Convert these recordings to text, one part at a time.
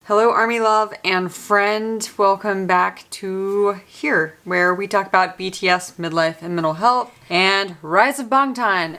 Hello Army Love and friend, welcome back to here, where we talk about BTS, midlife and mental health, and Rise of Bangtan.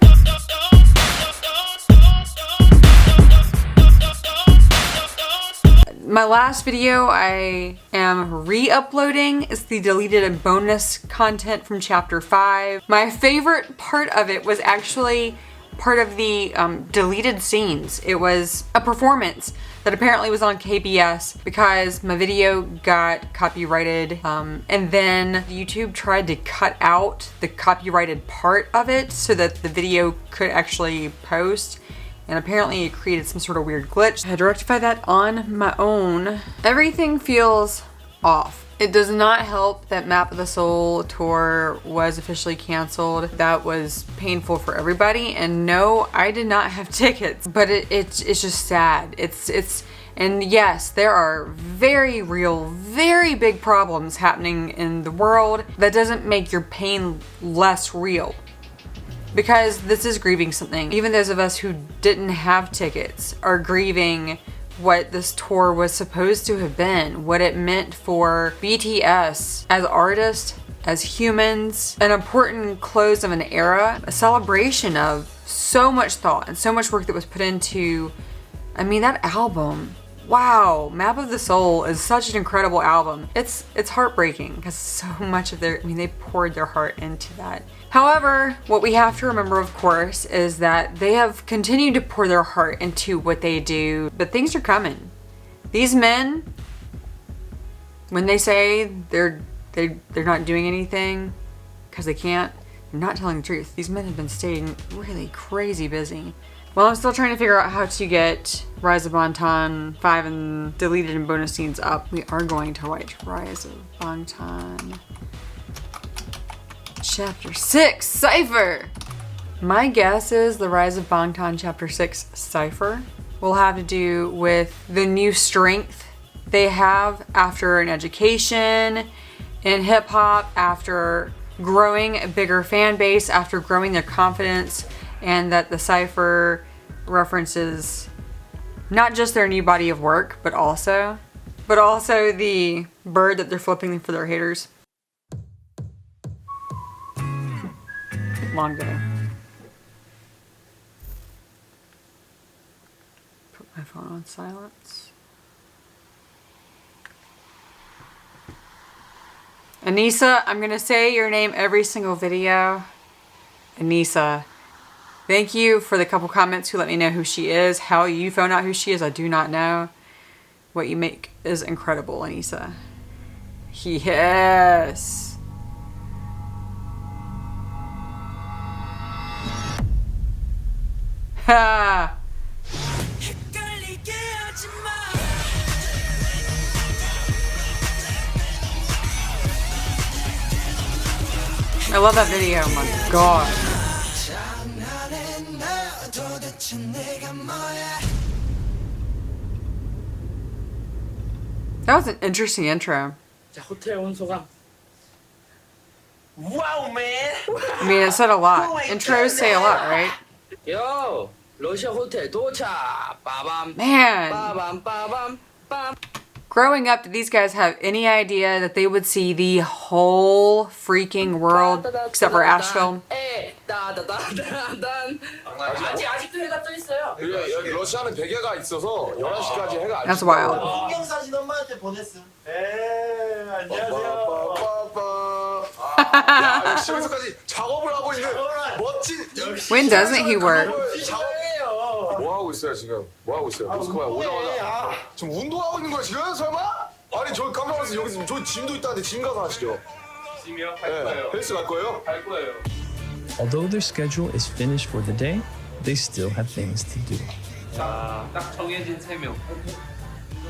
My last video I am re-uploading is the deleted and bonus content from chapter 5. My favorite part of it was actually part of the deleted scenes. It was a performance that apparently was on KBS because my video got copyrighted, and then YouTube tried to cut out the copyrighted part of it so that the video could actually post, and apparently it created some sort of weird glitch. I had to rectify that on my own. Everything feels off. It does not help that Map of the Soul tour was officially canceled. That was painful for everybody, and no, I did not have tickets, but it's just sad. And yes, there are very real, very big problems happening in the world. That doesn't make your pain less real, because this is grieving something. Even those of us who didn't have tickets are grieving what this tour was supposed to have been, what it meant for BTS as artists, as humans, an important close of an era, a celebration of so much thought and so much work that was put into, I mean, that album. Wow, Map of the Soul is such an incredible album. It's heartbreaking because so much of they poured their heart into that. However, what we have to remember, of course, is that they have continued to pour their heart into what they do, but things are coming. These men, when they say they're not doing anything because they can't, they're not telling the truth. These men have been staying really crazy busy. Well, I'm still trying to figure out how to get Rise of Bangtan 5 and deleted and bonus scenes up. We are going to watch Rise of Bangtan Chapter 6, Cypher! My guess is the Rise of Bangtan Chapter 6, Cypher, will have to do with the new strength they have after an education in hip-hop, after growing a bigger fan base, after growing their confidence, and that the Cypher references not just their new body of work, but also the bird that they're flipping for their haters. Long video. Put my phone on silence. Anissa, I'm gonna say your name every single video. Anissa. Thank you for the couple comments who let me know who she is. How you found out who she is, I do not know. What you make is incredible, Anissa. Yes. Ha! I love that video, oh my god. That was an interesting intro. Wow, man! I mean, it said a lot. Intros say a lot, right? Yo, 러시아 호텔 도착. 빠밤. Man. 빠밤 빠밤 빰. Growing up, did these guys have any idea that they would see the whole freaking world except for Asheville? 아직도 해가 떠 있어요. 여기 러시아는 베개가 있어서 11시까지 해가 안 That's wild. 풍경 사진 엄마한테 보냈음. 안녕하세요. 야, 열심히서까지 작업을 하고 있는 멋진. When doesn't he work? 뭐 하고 있어요 지금? 뭐 하고 있어요? 모스크바에 오자마자 지금 운동하고 있는 거야 지금? 설마? 아니 저 깜짝 놀라서 여기 저 짐도 있다는데 짐 가서 하시죠. 짐이요? 갈 거예요. 헬스 갈 거예요? 갈 거예요. Although their schedule is finished for the day, they still have things to do. 자, 딱 정해진 3명.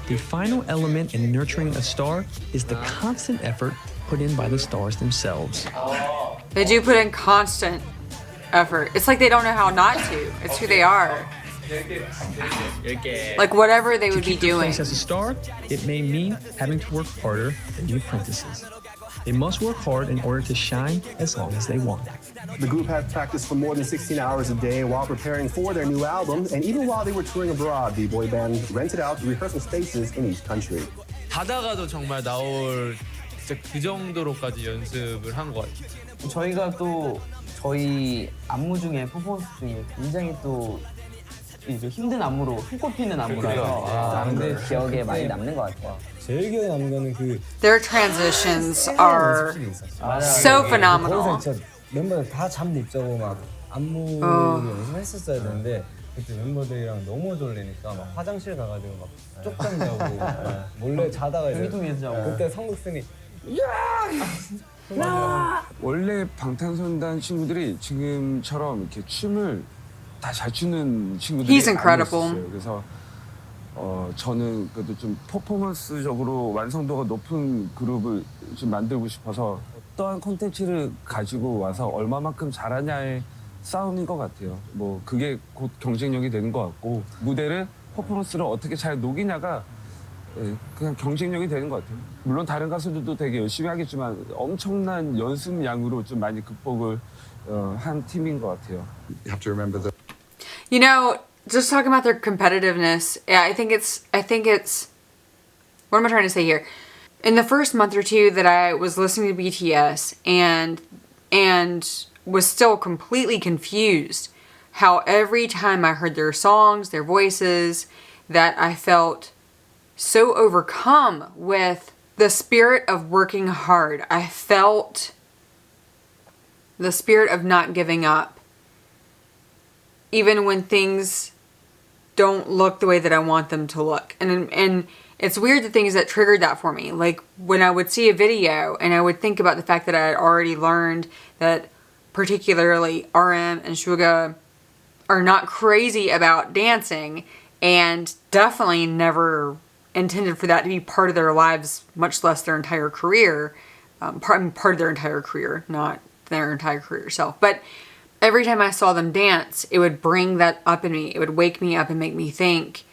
The final element in nurturing a star is the constant effort put in by the stars themselves. They do put in constant effort. It's like they don't know how not to. It's who they are. Like whatever they would be doing. As a star, it may mean having to work harder than the apprentices. They must work hard in order to shine as long as they want. The group had practiced for more than 16 hours a day while preparing for their new album, and even while they were touring abroad, the boy band rented out rehearsal spaces in each country. 자다가도 정말 나올 진짜 그 정도로까지 연습을 한 것 같아요. 저희가 또 저희 안무 중에 퍼포먼스 중에 굉장히 또 힘든 안무로 손꼽히는 안무라서 근데 기억에 많이 남는 것 같아요. 제일 기억에 남는 거는 그 Their transitions are so phenomenal. 진짜 멤버들 다 잠 못 자고 막 안무 연습했었어야 되는데 그때 멤버들이랑 너무 졸리니까 막 화장실 가가지고 막 쪽잠 자고 몰래 자다가 이제 전기통에서 자고 그때 성국생이 원래 방탄소년단 친구들이 지금처럼 이렇게 춤을 다 잘 추는 친구들이 He's incredible. 아니었어요. 그래서 저는 그래도 좀 퍼포먼스적으로 완성도가 높은 그룹을 좀 만들고 싶어서 어떠한 콘텐츠를 가지고 와서 얼마만큼 잘하냐의 싸움인 것 같아요. 뭐 그게 곧 경쟁력이 되는 것 같고 무대를 퍼포먼스를 어떻게 잘 녹이냐가 그냥 경쟁력이 되는 것 같아요. 물론 다른 가수들도 되게 열심히 하겠지만 엄청난 연습량으로 좀 많이 극복을 한 팀인 것 같아요. You have to remember that. You know, just talking about their competitiveness, yeah, I think it's what am I trying to say here? In the first month or two that I was listening to BTS and was still completely confused how every time I heard their songs, their voices, that I felt so overcome with the spirit of working hard. I felt the spirit of not giving up. Even when things don't look the way that I want them to look. And it's weird the things that triggered that for me. Like when I would see a video and I would think about the fact that I had already learned that particularly RM and Suga are not crazy about dancing and definitely never intended for that to be part of their lives, much less their entire career. Part of their entire career, not their entire career itself. But every time I saw them dance, it would bring that up in me. It would wake me up and make me think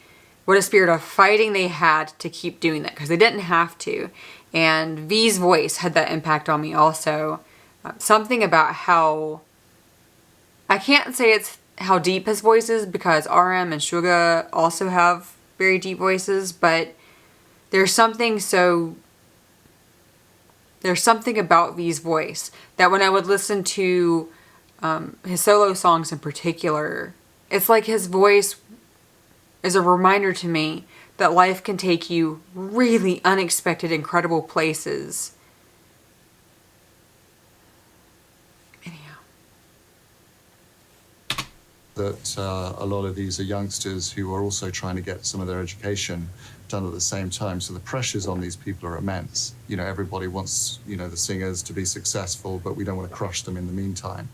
what a spirit of fighting they had to keep doing that, because they didn't have to. And V's voice had that impact on me also. Something about how, I can't say it's how deep his voice is, because RM and Suga also have very deep voices, but there's something about V's voice that when I would listen to his solo songs in particular, it's like his voice is a reminder to me that life can take you really unexpected, incredible places. Anyhow. That a lot of these are youngsters who are also trying to get some of their education done at the same time. So the pressures on these people are immense. You know, everybody wants, you know, the singers to be successful, but we don't want to crush them in the meantime.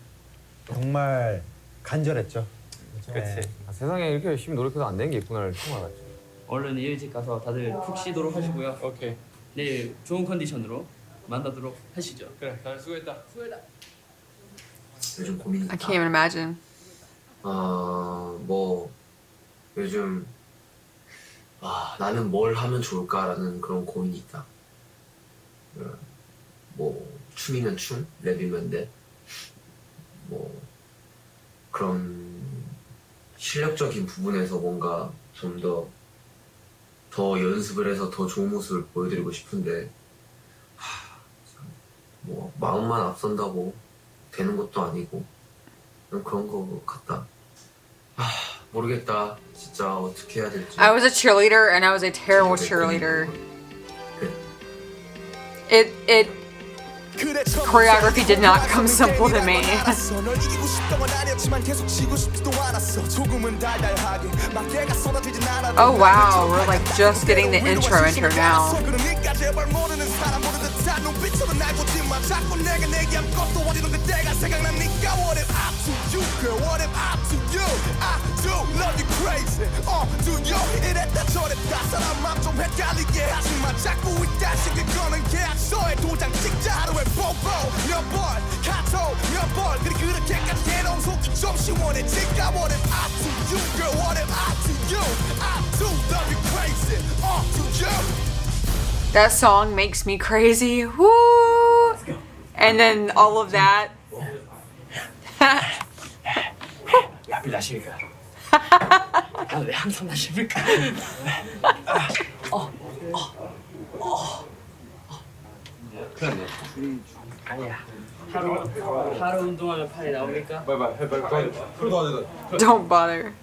정말 간절했죠. 그치. 세상에 이렇게 열심히 노력해도 안 되는 게 있구나를 처음 알았죠. 얼른 일찍 가서 다들 푹 쉬도록 하시고요. 오케이. 내일 좋은 컨디션으로 만나도록 하시죠. 그래, 다들 수고했다. 요즘 고민이 I can't even imagine. 뭐 요즘 나는 뭘 하면 좋을까라는 그런 고민이 있다. 뭐 춤이면 춤, 랩이면 랩. 뭐 그런 실력적인 부분에서 뭔가 좀 더 연습을 해서 더 좋은 모습을 보여드리고 싶은데 뭐 마음만 앞선다고 되는 것도 아니고 그런 거 같다. 모르겠다. 진짜 어떻게 해야 될지. I was a cheerleader and I was a terrible cheerleader. It choreography did not come simple to me. Oh wow, we're like just getting the intro now. That song makes me crazy. Woo! And then all of that. 라비 나십니까? 왜 항상 나십니까? 아니야. 하루 운동하면 팔이 나옵니까? Don't bother.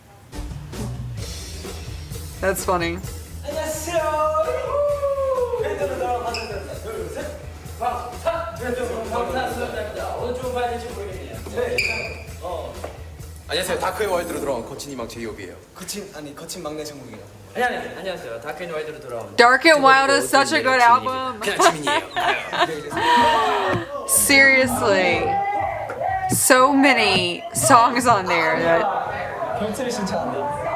That's funny. 안녕하세요. 다크의 와이드로 돌아온 거친 이망 제이홉이에요. 거친 막내 정국이에요. 안녕하세요. 다크 앤 와이드로 돌아온 Dark and Wild is such a good album. 그냥 지민이에요. Seriously. So many songs on there that. 경찰이 신청한다.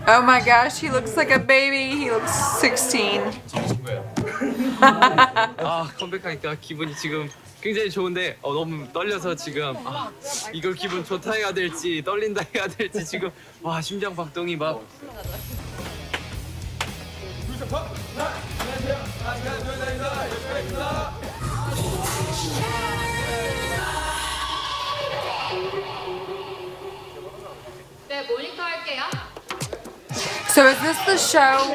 Oh my gosh, he looks like a baby. He looks 16. 아 컴백하니까 기분이 지금 굉장히 좋은데 너무 떨려서 지금 이걸 기분 좋다 해야 될지 떨린다 해야 될지 지금 와 심장 박동이 막. 네, 모니터 할게요. So is this the show?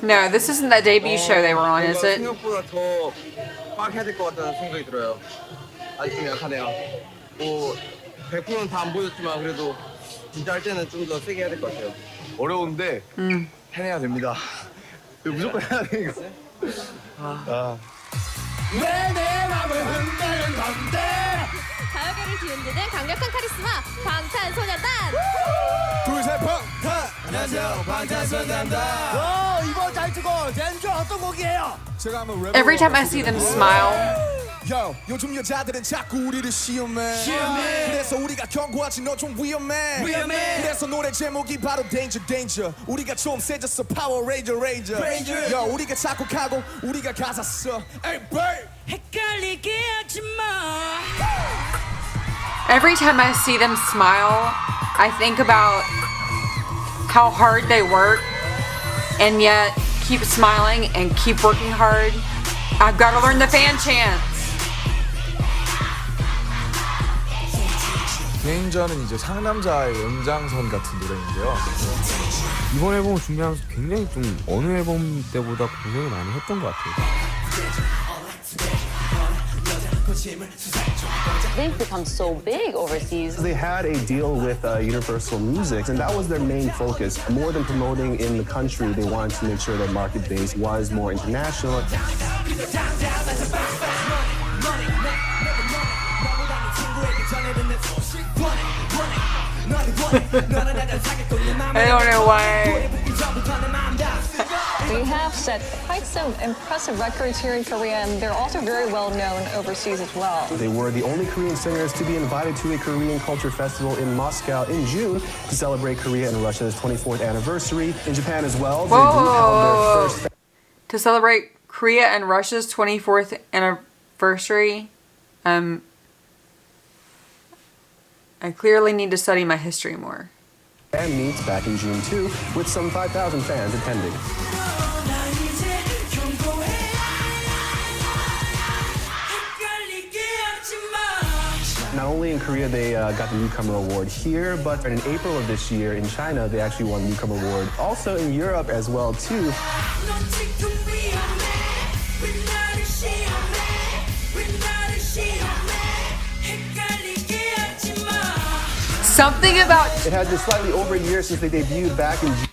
No, this isn't that debut show they were on, is it? 생각보다 더 빡 해야 될 것 같다는 생각이 들어요. 아직 좀 약하네요. 뭐 100%는 다 안 보였지만 그래도 진짜 할 때는 좀 더 세게 해야 될 것 같아요. 어려운데 해내야 됩니다. 이거 무조건 해야 되니까. 왜내 맘을 흔드는 건데? 가요계를 뒤흔드는 강력한 카리스마 방탄소년단. 둘셋 방탄. 안녕하세요 방탄소년단. 이번 타이틀곡 댄저 어떤 곡이에요? Every time I see them smile, Yo, 요즘 여자들은 자꾸 우리를 시험해. 그래서 우리가 경고하지 너 좀 위험해. 그래서 노래 제목이 바로 Danger Danger. 우리가 좀 세졌어 Power Ranger Ranger. Yo, 우리가 작곡하고 우리가 가사 써. Hey, bird. 헷갈리게 하지 마. every time I see them smile, I think about how hard they work and yet keep smiling and keep working hard. I've got to learn the fan chants. Danger는 이제 상남자의 연장선 같은 노래인데요. 이번 앨범을 준비하면서 굉장히 좀 어느 앨범 때보다 고생을 많이 했던 것 같아요. They've become so big overseas. They had a deal with Universal Music, and that was their main focus. More than promoting in the country, they wanted to make sure their market base was more international. I don't know why. We have set quite some impressive records here in Korea, and they're also very well known overseas as well. They were the only Korean singers to be invited to a Korean culture festival in Moscow in June to celebrate Korea and Russia's 24th anniversary. In Japan as well, the group held their first To celebrate Korea and Russia's 24th anniversary, I clearly need to study my history more. fan meets back in June too, with some 5,000 fans attending. Not only in Korea they got the Newcomer Award here, but in April of this year in China they actually won the Newcomer Award. Also in Europe as well too. Something about... It has been slightly over a year since they debuted back in June.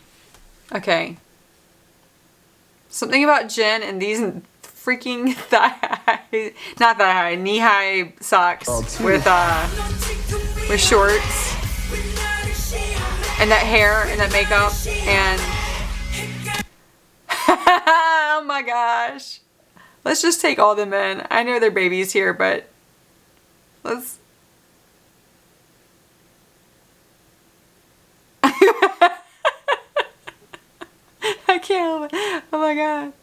Okay. Something about Jin and these freaking thigh, not thigh high, knee high socks with shorts and that hair and that makeup and oh my gosh. Let's just take all the men. I know they're babies here, but let's. I can't. Oh my god.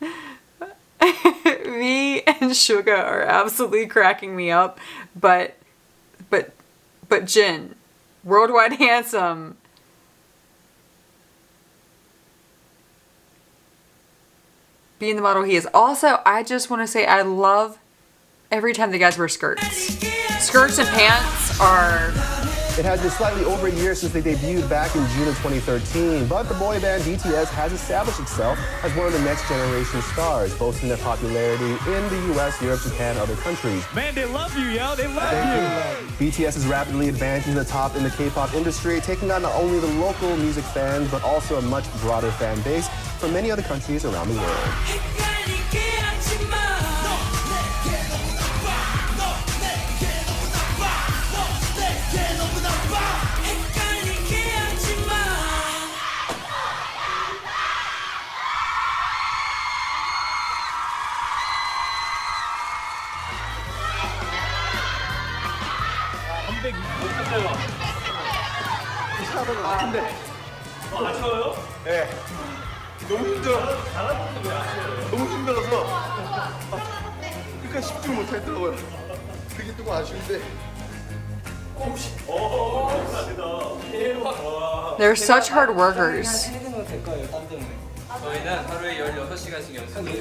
V and Suga are absolutely cracking me up, but Jin, worldwide handsome. being the model he is. Also, I just want to say I love every time the guys wear skirts. Skirts and pants are... It has been slightly over a year since they debuted back in June of 2013, but the boy band BTS has established itself as one of the next generation stars, boasting their popularity in the US, Europe, Japan, and other countries. Man, they love you, yo. They love you. BTS is rapidly advancing to the top in the K-pop industry, taking on not only the local music fans, but also a much broader fan base from many other countries around the world. 아쉬워요? 네. 너무 힘들어. 너무 힘들어서 끝까지 집중을 못했더라고요. 그게 조금 아쉬운데. They're such hard workers. 저희는 하루에 16시간씩 연습을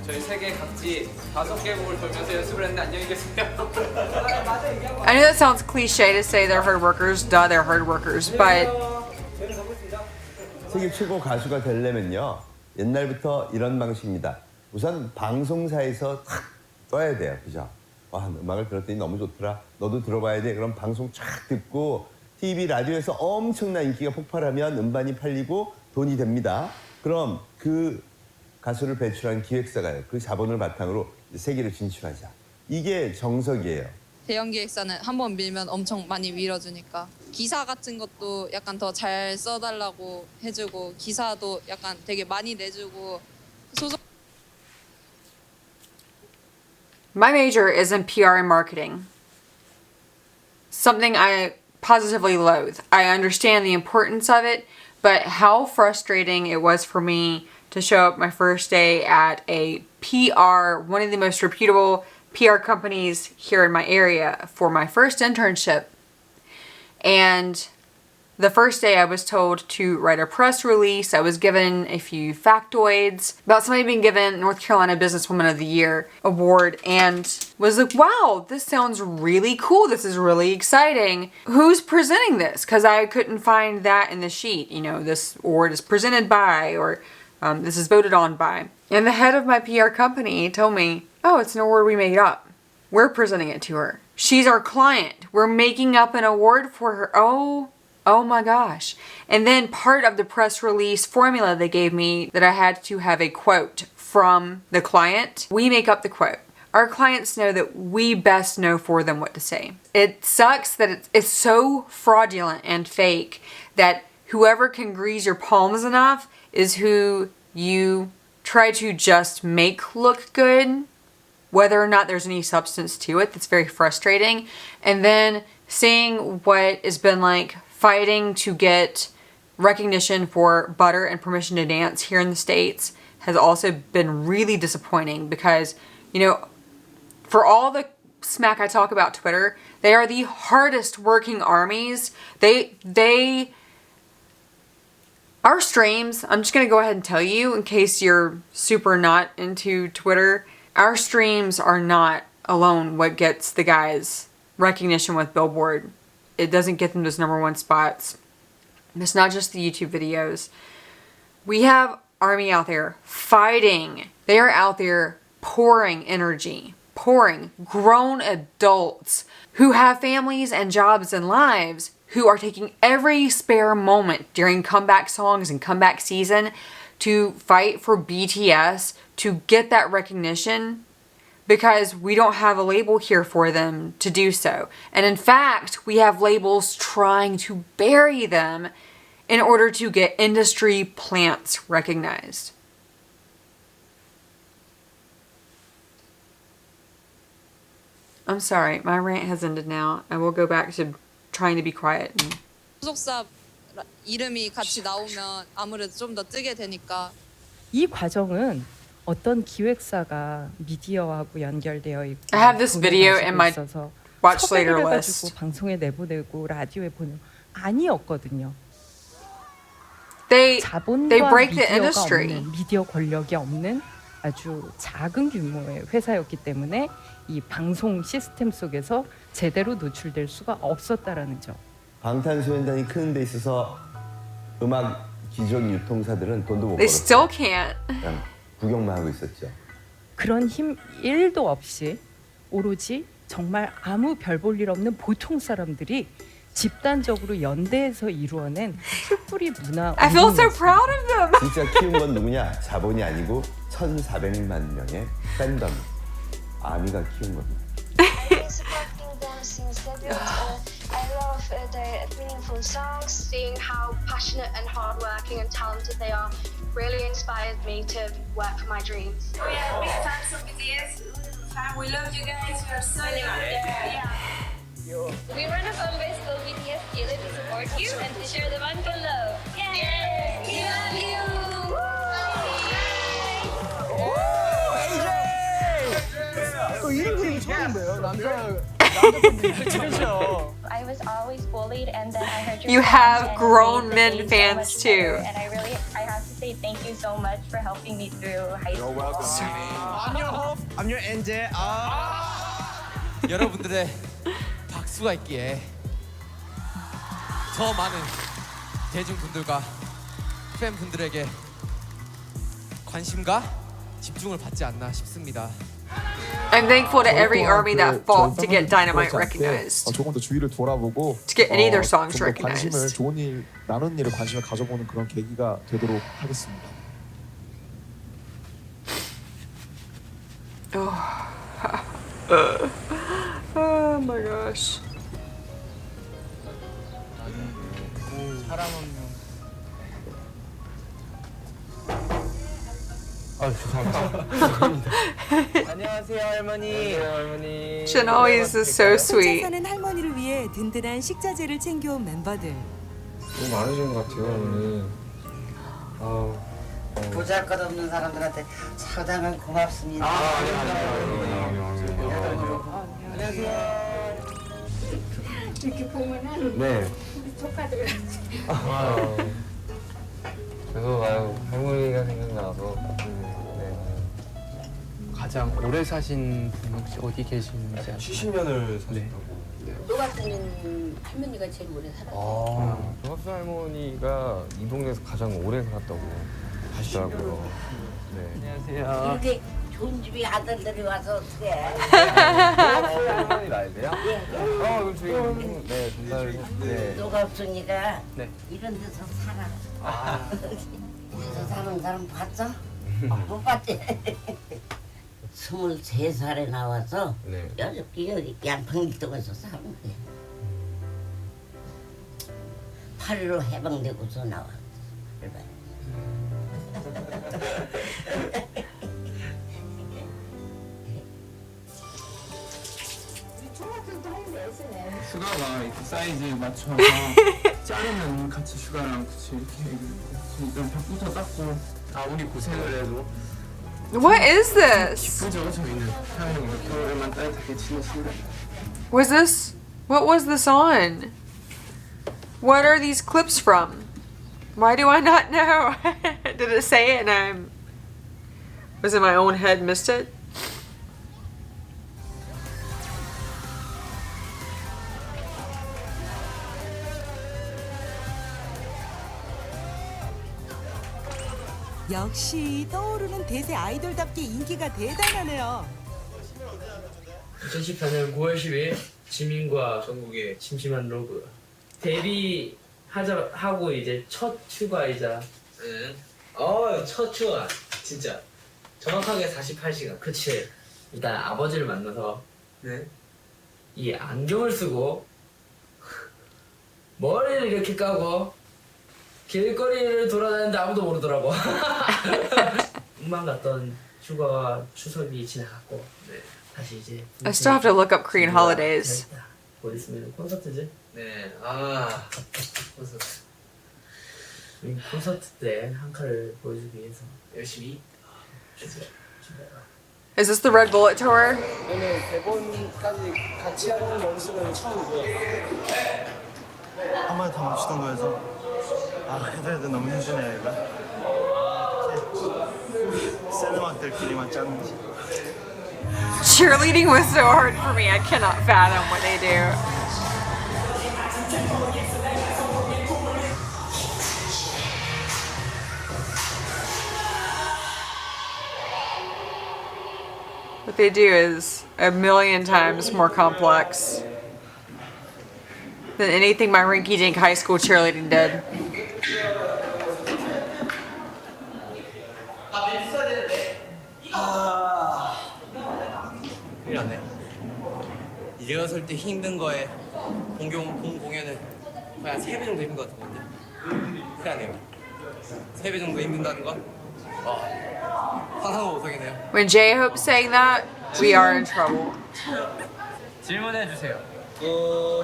저희 3개 각지 5개국을 돌면서 연습을 했는데 안녕히 계세요. I know that sounds cliche to say they're hard workers. Duh, they're hard workers. But 세계 최고 가수가 되려면요. 옛날부터 이런 방식입니다. 우선 방송사에서 탁 떠야 돼요. 그죠? 와, 음악을 들었더니 너무 좋더라. 너도 들어봐야 돼. 그럼 방송 쫙 듣고 TV, 라디오에서 엄청난 인기가 폭발하면 음반이 팔리고 돈이 됩니다. 그럼 그 가수를 배출한 기획사가요. 그 자본을 바탕으로 세계로 진출하자. 이게 정석이에요. 대형 기획사는 한번 밀면 엄청 많이 밀어주니까 기사 같은 것도 약간 더 잘 써달라고 해주고 기사도 약간 되게 많이 내주고 소속. my major is in PR and marketing. Something I positively loathe. I understand the importance of it, but how frustrating it was for me to show up my first day at a PR, one of the most reputable PR companies here in my area for my first internship. And the first day I was told to write a press release. I was given a few factoids about somebody being given North Carolina Businesswoman of the Year award and was like, wow, this sounds really cool. This is really exciting. Who's presenting this? Because I couldn't find that in the sheet. You know, this award is presented by or this is voted on by. And the head of my PR company told me, oh, it's an award we made up. We're presenting it to her. She's our client. We're making up an award for her. Oh my gosh. And then part of the press release formula they gave me that I had to have a quote from the client. We make up the quote. Our clients know that we best know for them what to say. It sucks that it's so fraudulent and fake that whoever can grease your palms enough is who you try to just make look good, whether or not there's any substance to it. That's very frustrating. And then seeing what has been like fighting to get recognition for Butter and Permission to Dance here in the States has also been really disappointing because, you know, for all the smack I talk about Twitter, they are the hardest working armies. Our streams, I'm just going to go ahead and tell you in case you're super not into Twitter, our streams are not alone what gets the guys recognition with Billboard. It doesn't get them those #1 spots. It's not just the YouTube videos. We have Army out there fighting. They are out there pouring energy, pouring grown adults who have families and jobs and lives who are taking every spare moment during comeback songs and comeback season to fight for BTS to get that recognition because we don't have a label here for them to do so. And in fact, we have labels trying to bury them in order to get industry plants recognized. I'm sorry, my rant has ended now. I will go back to trying to be quiet. 소속사 이름이 같이 나오면 아무래도 좀 더 뜨게 되니까. 이 과정은 어떤 기획사가 미디어하고 연결되어 있고 I have this video in my watch later 섭외를 list. 해가지고 방송에 내보내고 라디오에 보내고 아니었거든요. They 자본과 break the 미디어가 industry. 없는 미디어 권력이 없는 아주 작은 규모의 회사였기 때문에 이 방송 시스템 속에서 제대로 노출될 수가 없었다라는 점. 방탄소년단이 크는 데 있어서 음악 기존 유통사들은 돈도 못 They 벌었어요. still can't. 그냥 구경만 하고 있었죠. 그런 힘 1도 없이 오로지 정말 아무 별 볼 일 없는 보통 사람들이 집단적으로 연대해서 이루어낸 풀뿌리 문화. I feel so proud of them. 진짜 키운 건 누구냐? 자본이 아니고 1,400만 명의 팬덤. 아미가 키운 겁니다. I love their meaningful songs. Seeing how passionate and hardworking and talented they are really inspired me to work for my dreams. We are big fans of BTS. We love you guys. We are so yeah. We run a fan base called BTS Daily to support you and to share the Bangtan love. Yay! We love you! 또 이름 그림이 처음인데요. 남자 팬이죠. I was always bullied, and then I heard your You song, have and it grown made the men day so fans much too. better, and I have to say thank you so much for helping me through high school. You're welcome. I'm your hope. I'm your angel. 여러분들의 박수가 있기에 더 많은 대중분들과 팬분들에게 관심과 집중을 받지 않나 싶습니다. I'm thankful to every army that fought to get Dynamite recognized. 조금 더 주위를 돌아보고 To get any of their songs 좀 더 관심을 recognized. 좋은 일 나누는 일에 관심을 가져보는 그런 계기가 되도록 하겠습니다. Oh my gosh. 사람 한 명. 아 죄송합니다. 안녕하세요 할머니. 안녕하세요 할머니. Shin always is so sweet. 사는 할머니를 위해 든든한 식자재를 챙겨온 멤버들. 너무 많으신 것 같아요 할머니. 보잘것없는 사람들한테 상당한 고맙습니다. 안녕하세요. 이렇게 보면은 네. 우리 조카들 그래서 할머니가 생각나서. 네. 가장 오래 사신 분 혹시 어디 계시는지 70년을 사셨다고. 너 같은 할머니가 제일 오래 살았어. 정학수 할머니가 이 동네에서 가장 오래 살았다고 하시더라고요. 네. 안녕하세요. 이렇게 좋은 집에 아들들이 와서 어떡해. 할머니 나이세요? 예. 그럼 저희 네 전달. 네. 너가 없으니까 네. 이런 데서 살아. 여기서 사는 사람 봤어? 못 봤지? 23살에 나와서 네. 여기 양평길동에서 사는 거야. 8.15 해방되고서 나왔어. 슈가가 이렇게 사이즈에 맞춰서 자르면 같이 슈가랑 같이 이렇게 좀 벽부터 닦고 아무리 고생을 해도 What is this? 기쁘죠 저희는 태양이 겨울에만 따뜻하게 지내신다. What was this on? What are these clips from? Why do I not know? Did it say it and was in my own head missed it? 역시 떠오르는 대세 아이돌답게 인기가 대단하네요. 2014년 9월 10일 지민과 정국의 심심한 로그 데뷔하고 이제 첫 휴가이자 첫 휴가 진짜 정확하게 48시간 그치 일단 아버지를 만나서 이 안경을 쓰고 머리를 이렇게 까고 길거리를 돌아다니는데 아무도 모르더라고. 꿈만 갔던 휴가와 추석이 지나갔고 다시 이제 I still have to look up Korean holidays. 곧 있으면 콘서트지? 콘서트. 우리 콘서트 때 한 칼을 보여주기 위해서 열심히 Is this the Red Bullet tour? 오늘 대본까지 같이 하는 연습은 처음이고요. 한번 다 묻히던 거여서 해야 되는데 너무 힘드네요 이거. 센 음악들끼리만 짰는지. Cheerleading was so hard for me. I cannot fathom what they do. What they do is a million times more complex than anything my rinky-dink high school cheerleading did. 큰일 났네. 리허설 때 힘든 거에 본 공연은 거의 한 3배 정도 힘든 것 같은데. 큰일 났네요. 3배 정도 힘든다는 건 상상도 못하겠네요. When J-Hope's saying that, we are in trouble. 질문해 주세요.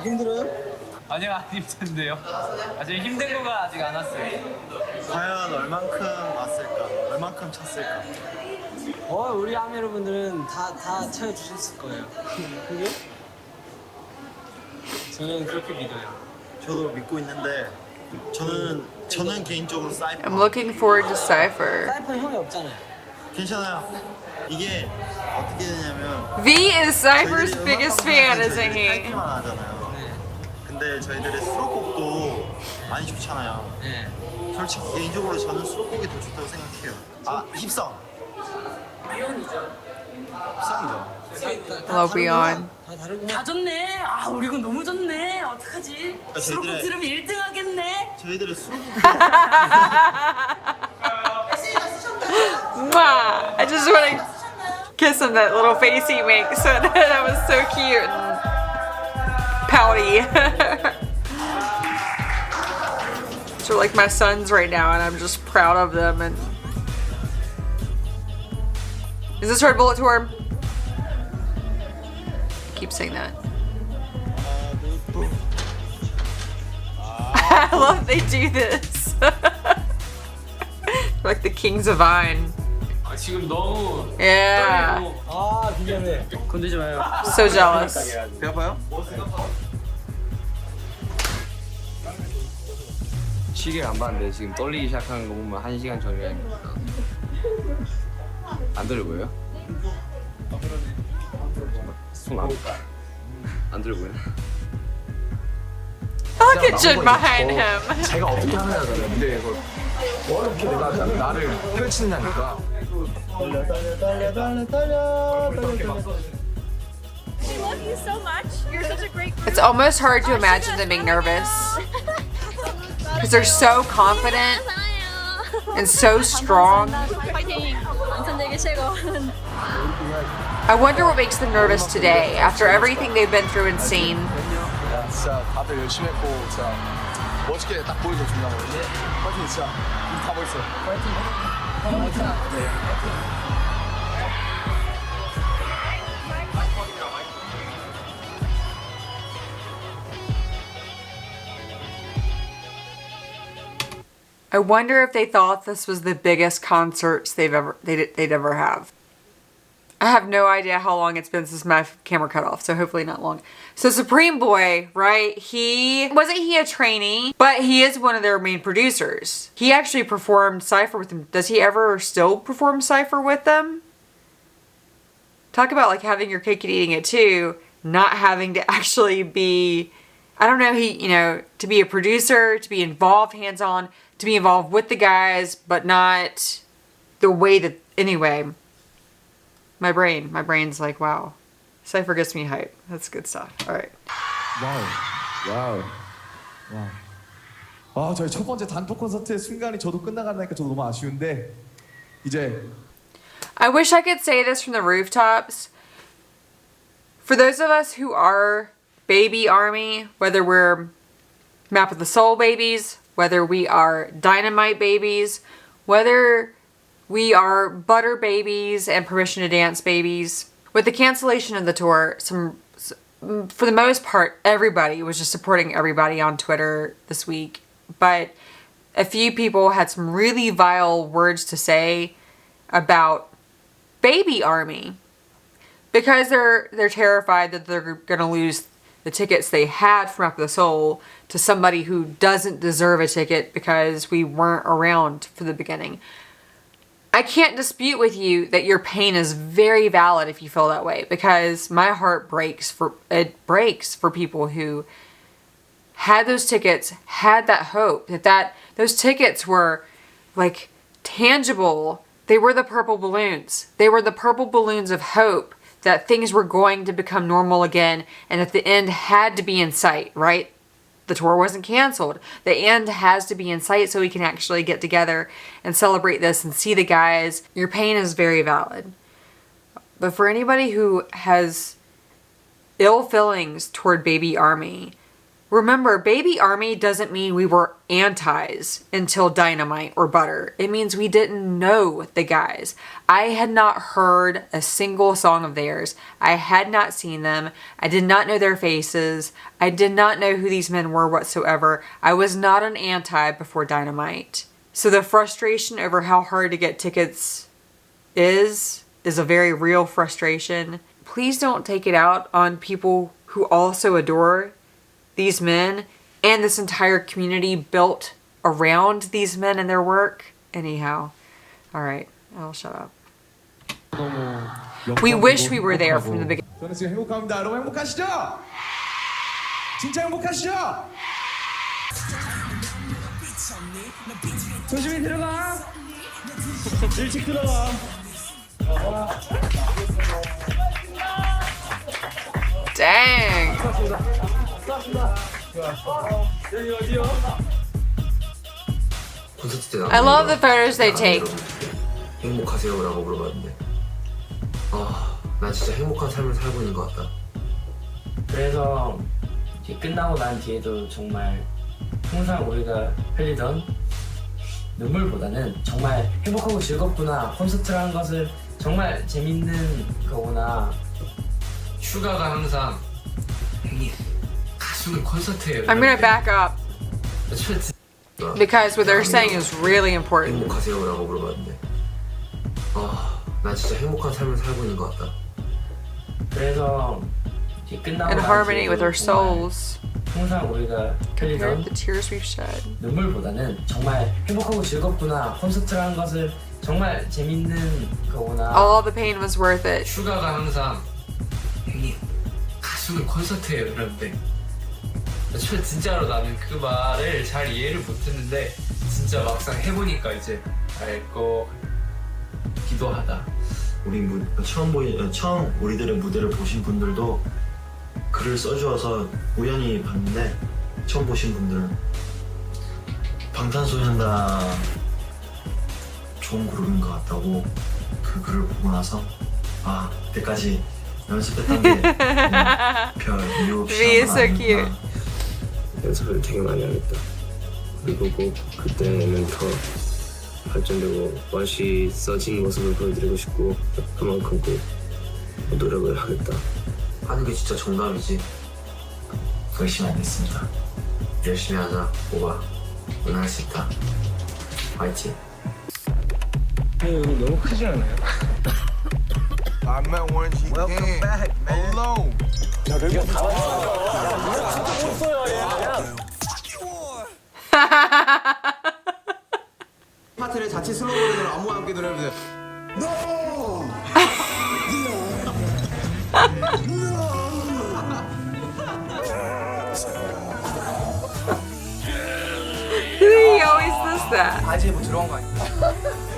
힘들어요? 아니요, 안 힘든데요. 아직 힘든 거가 아직 안 왔어요. 과연 얼만큼 왔을까? 얼만큼 찼을까? 우리 아미 여러분들은 다 채워주셨을 거예요. 그게? 저는 그렇게 믿어요. 저도 믿고 있는데 저는 개인적으로 사이퍼. I'm looking forward to Cypher. 사이퍼 형이 없잖아요. 괜찮아요. 이게 어떻게 되냐면 V is Cypher's biggest fan, isn't he? 짧게만 하잖아요. 근데 저희들의 수록곡도 많이 좋잖아요. 솔직히 개인적으로 저는 수록곡이 더 좋다고 생각해요. 힙성. 힙성이죠. Hello, Beyond. 다 좋네. 우리 이거 너무 좋네. 어떡하지? 수록곡 들으면 1등 하겠네. 저희들의 수록곡. Mwah! I just want to kiss him, that little face he makes. That was so cute and pouty. They're like my sons right now, and I'm just proud of them. And is this red bullet tour? Keep saying that. I love they do this. Like the kings of Vine. 지금 너무 Yeah. 긴장돼. 건들지 마요. So jealous. 배 아파요? 시계 안 봤는데 지금 떨리기 시작하는 거 보면 1시간 전이라니까. 안 떨려 보여요? 손안 들려 보여? Look at Jin behind him. 제가 어떻게 하느냐 달라. 근데 이걸 어렵게 내가 나를 펼치느냐니까. We love you so much. You're such a great It's almost hard to imagine them being nervous because they're so confident and so strong. 파이팅. 완성되기 최고. I wonder what makes them nervous today after everything they've been through and seen. 진짜 다들 열심히 했고 진짜 멋있게 딱 보여줘 중요하거든요. 파이팅 진짜 우리 다 멋있어. 파이팅. I wonder if they thought this was the biggest concerts they'd ever have. I have no idea how long it's been since my camera cut off, so hopefully not long. So Supreme Boy, right? Wasn't he a trainee? But he is one of their main producers. He actually performed Cypher with them. Does he ever still perform Cypher with them? Talk about like having your cake and eating it too. Not having to actually be, I don't know, to be a producer, to be involved hands-on, to be involved with the guys, but not the way that, anyway. My brain's like, wow. Cypher gets me hype. That's good stuff. All right. 와우. 저희 첫 번째 단독 콘서트의 순간이 저도 끝나간다니까 저도 너무 아쉬운데 이제 I wish I could say this from the rooftops. For those of us who are baby army, whether we're Map of the Soul babies, whether we are Dynamite babies, whether we are Butter babies and Permission to Dance babies. With the cancellation of the tour, for the most part, everybody was just supporting everybody on Twitter this week. But a few people had some really vile words to say about Baby Army. Because they're terrified that they're going to lose the tickets they had from Up the Soul to somebody who doesn't deserve a ticket because we weren't around for the beginning. I can't dispute with you that your pain is very valid if you feel that way, because my heart breaks for people who had those tickets, had that hope that those tickets were like tangible. They were the purple balloons. They were the purple balloons of hope that things were going to become normal again and that the end had to be in sight, right? The tour wasn't canceled. The end has to be in sight so we can actually get together and celebrate this and see the guys. Your pain is very valid. But for anybody who has ill feelings toward Baby Army, remember, Baby Army doesn't mean we were antis until Dynamite or Butter. It means we didn't know the guys. I had not heard a single song of theirs. I had not seen them. I did not know their faces. I did not know who these men were whatsoever. I was not an anti before Dynamite. So the frustration over how hard to get tickets is a very real frustration. Please don't take it out on people who also adore these men and this entire community built around these men and their work. Anyhow, all right, I'll shut up. We wish we were there from the beginning. 저는 지금 행복합니다. 여러분 행복하시죠? 진짜 행복하시죠? 조심히 들어가. 일찍 들어와. Dang. I love the photos they take. 행복하세요라고 물어봤는데 나 진짜 행복한 삶을 살고 있는 것 같다. 그래서 이제 끝나고 난 뒤에도 정말 항상 우리가 흘리던 눈물보다는 정말 행복하고 즐겁구나, 콘서트라는 것을 정말 재밌는 거구나. 슈가가 항상 형님 가수는 콘서트예요. I'm gonna back up because what they're saying is really important. 행복하세요라고 물어봤는데 나 진짜 행복한 삶을 살고 있는 것 같다. 그래서 이제 끝나고 In 난 harmony with 뒤에도 our souls. 항상 우리가 흘리던 The tears we've shed. 눈물보다는 정말 행복하고 즐겁구나, 콘서트라는 것을 정말 재밌는 거구나. All the pain was worth it. 슈가가 항상 형님 가수는 콘서트예요 이러는데 진짜로 나는 그 말을 잘 이해를 못했는데 진짜 막상 해보니까 이제 알 거 기도 하다. 우리 처음 우리들의 무대를 보신 분들도 글을 써주어서 우연히 봤는데 처음 보신 분들은 방탄소년단 좋은 그룹인 것 같다고 그 글을 보고 나서 그때까지 연습했던 게 별 이유 없이 아니구나. 연습을 되게 많이 하겠다. 그리고 꼭 그때는 더 발전되고 멋이 써진 모습을 보여드리고 싶고 그만큼 꼭 노력을 하겠다. 하는 게 진짜 정답이지. 열심히 하겠습니다. 열심히 하자, 오바. 오늘 할 수 있다. 화이팅. 여기 너무 크지 않아요? I met Warren G. Welcome back, man. Alone. 야, 여기 다 왔어. 진짜 멋있어요, 얘. 파트를 자체 슬로우 버전으로 안무와 함께 노래해보세요. He always does that. 바지에 뭐 들어간 거 아니야?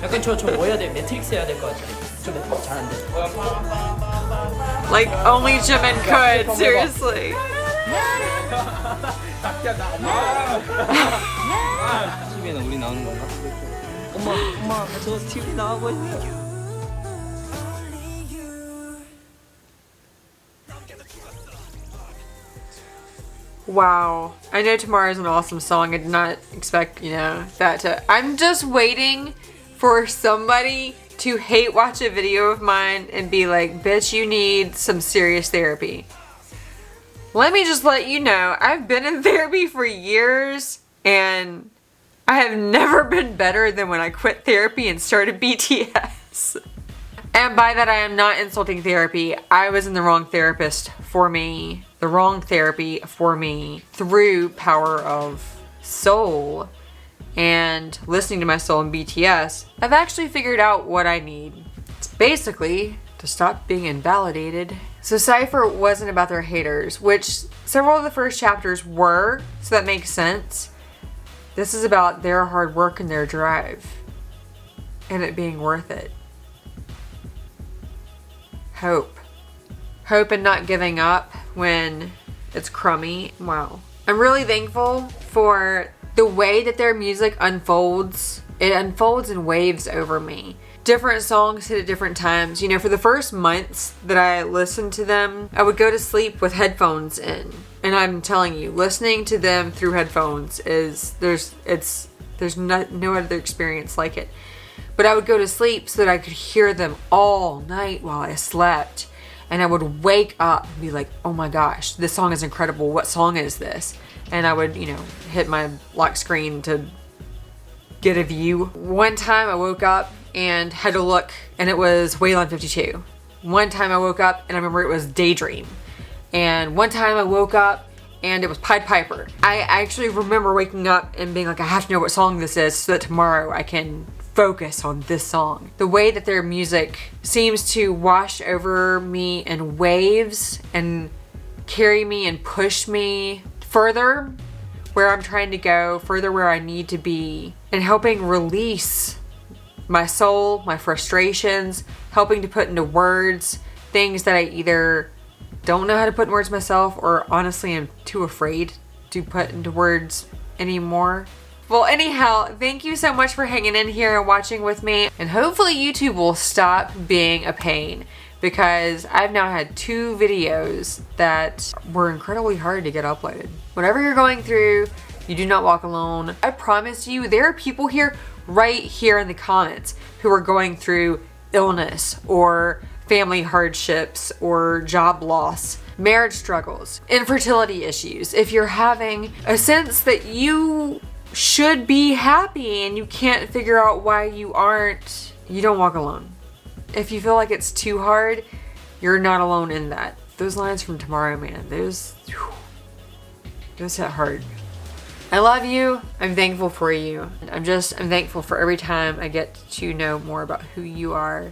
약간 저 뭐 해야 돼? 매트릭스 해야 될 것 같아. 저 매트릭스 잘 안 돼. Like only Jimin could. Seriously. TV에는 우리 나오는 건가? 엄마, 저 TV 나가고 있어. Wow. I know Tomorrow is an awesome song. I did not expect, that to... I'm just waiting for somebody to hate watch a video of mine and be like, bitch, you need some serious therapy. Let me just let you know, I've been in therapy for years and I have never been better than when I quit therapy and started BTS. And by that I am not insulting therapy. I was in the wrong therapist for me. The wrong therapy for me through power of soul and listening to my soul in BTS, I've actually figured out what I need. It's basically to stop being invalidated. So Cypher wasn't about their haters, which several of the first chapters were, so that makes sense. This is about their hard work and their drive, and it being worth it. Hope. Hope and not giving up when it's crummy. Wow. I'm really thankful for the way that their music unfolds. It unfolds in waves over me. Different songs hit at different times. You know, for the first months that I listened to them, I would go to sleep with headphones in. And I'm telling you, listening to them through headphones there's no other experience like it. But I would go to sleep so that I could hear them all night while I slept. And I would wake up and be like, oh my gosh, this song is incredible. What song is this? And I would, you know, hit my lock screen to get a view. One time I woke up and had to look, and it was Wayland 52. One time I woke up and I remember it was Daydream. And one time I woke up and it was Pied Piper. I actually remember waking up and being like, I have to know what song this is so that tomorrow I can focus on this song. The way that their music seems to wash over me in waves and carry me and push me further where I'm trying to go, further where I need to be, and helping release my soul, my frustrations, helping to put into words things that I either don't know how to put in words myself or honestly am too afraid to put into words anymore. Well, anyhow, thank you so much for hanging in here and watching with me, and hopefully YouTube will stop being a pain, because I've now had 2 videos that were incredibly hard to get uploaded. Whatever you're going through, you do not walk alone. I promise you, there are people here right here in the comments who are going through illness or family hardships or job loss, marriage struggles, infertility issues. If you're having a sense that you should be happy and you can't figure out why you aren't, you don't walk alone. If you feel like it's too hard, you're not alone in that. Those lines from Tomorrow, man, those hit hard. I love you. I'm thankful for you. I'm thankful for every time I get to know more about who you are,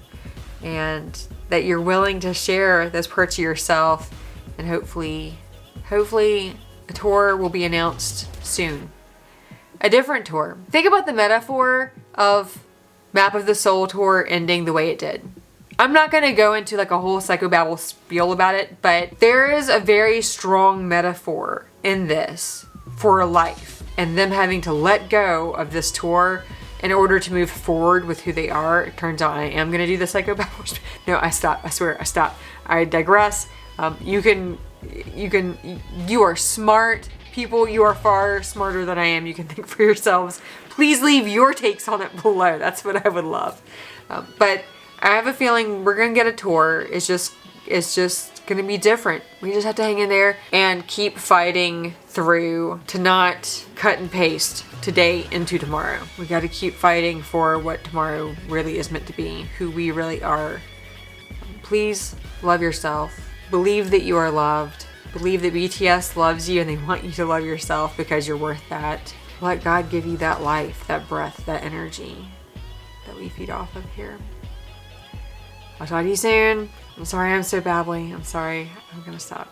and that you're willing to share those parts of yourself, and hopefully a tour will be announced soon. A different tour. Think about the metaphor of Map of the Soul tour ending the way it did. I'm not going to go into like a whole psychobabble spiel about it, but there is a very strong metaphor in this for life, and them having to let go of this tour in order to move forward with who they are. It turns out I am going to do the psychobabble. No, I stop. I swear, I stop. I digress. You are smart people. You are far smarter than I am. You can think for yourselves. Please leave your takes on it below. That's what I would love. But I have a feeling we're gonna get a tour. It's just gonna be different. We just have to hang in there and keep fighting through to not cut and paste today into tomorrow. We got to keep fighting for what tomorrow really is meant to be, who we really are. Please love yourself. Believe that you are loved. Believe that BTS loves you and they want you to love yourself because you're worth that. Let God give you that life, that breath, that energy that we feed off of here. I'll talk to you soon. I'm sorry I'm so babbly. I'm sorry. I'm gonna stop.